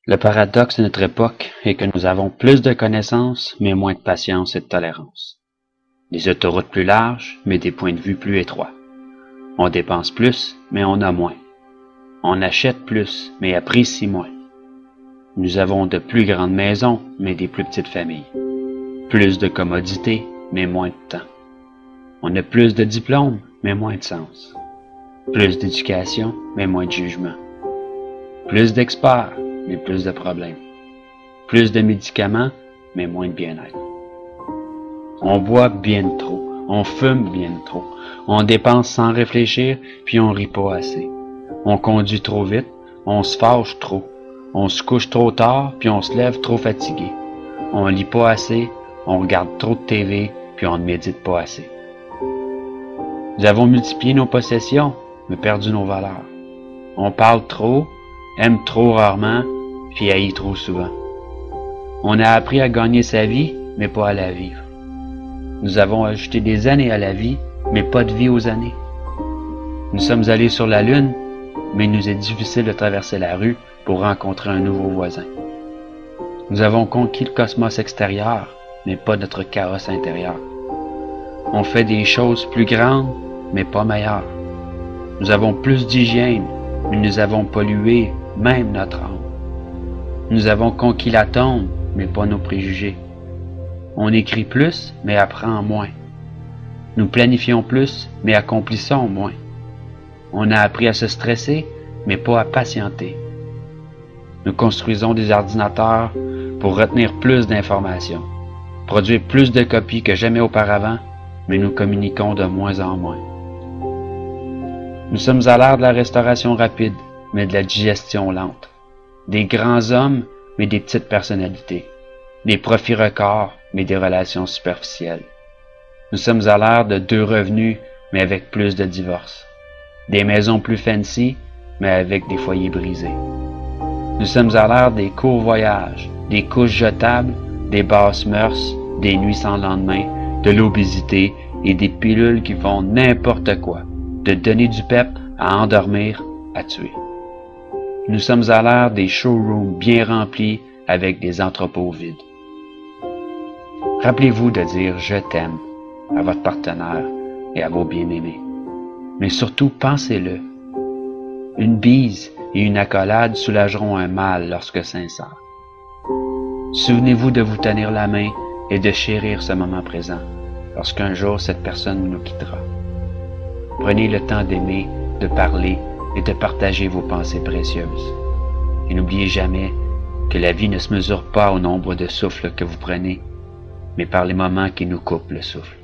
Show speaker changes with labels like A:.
A: Le paradoxe de notre époque est que nous avons plus de connaissances, mais moins de patience et de tolérance. Des autoroutes plus larges, mais des points de vue plus étroits. On dépense plus, mais on a moins. On achète plus, mais apprécie moins. Nous avons de plus grandes maisons, mais des plus petites familles. Plus de commodités, mais moins de temps. On a plus de diplômes, mais moins de sens. Plus d'éducation, mais moins de jugement. Plus d'experts, mais plus de problèmes. Plus de médicaments, mais moins de bien-être. On boit bien trop, on fume bien trop, on dépense sans réfléchir, puis on rit pas assez. On conduit trop vite, on se fâche trop, on se couche trop tard, puis on se lève trop fatigué. On lit pas assez, on regarde trop de TV, puis on ne médite pas assez. Nous avons multiplié nos possessions, mais perdu nos valeurs. On parle trop, aime trop rarement, puis haït trop souvent. On a appris à gagner sa vie, mais pas à la vivre. Nous avons ajouté des années à la vie, mais pas de vie aux années. Nous sommes allés sur la Lune, mais il nous est difficile de traverser la rue pour rencontrer un nouveau voisin. Nous avons conquis le cosmos extérieur, mais pas notre carrosse intérieur. On fait des choses plus grandes, mais pas meilleures. Nous avons plus d'hygiène, mais nous avons pollué même notre âme. Nous avons conquis l'atome, mais pas nos préjugés. On écrit plus, mais apprend moins. Nous planifions plus, mais accomplissons moins. On a appris à se stresser, mais pas à patienter. Nous construisons des ordinateurs pour retenir plus d'informations, produire plus de copies que jamais auparavant, mais nous communiquons de moins en moins. Nous sommes à l'ère de la restauration rapide, mais de la digestion lente. Des grands hommes, mais des petites personnalités. Des profits records, mais des relations superficielles. Nous sommes à l'ère de 2 revenus, mais avec plus de divorces. Des maisons plus fancy, mais avec des foyers brisés. Nous sommes à l'ère des courts voyages, des couches jetables, des basses mœurs, des nuits sans lendemain, de l'obésité et des pilules qui font n'importe quoi, de donner du pep à endormir, à tuer. Nous sommes à l'ère des showrooms bien remplis avec des entrepôts vides. Rappelez-vous de dire « je t'aime » à votre partenaire et à vos bien-aimés. Mais surtout, pensez-le. Une bise et une accolade soulageront un mal lorsque sincère. Souvenez-vous de vous tenir la main et de chérir ce moment présent, lorsqu'un jour cette personne nous quittera. Prenez le temps d'aimer, de parler et de partager vos pensées précieuses. Et n'oubliez jamais que la vie ne se mesure pas au nombre de souffles que vous prenez, mais par les moments qui nous coupent le souffle.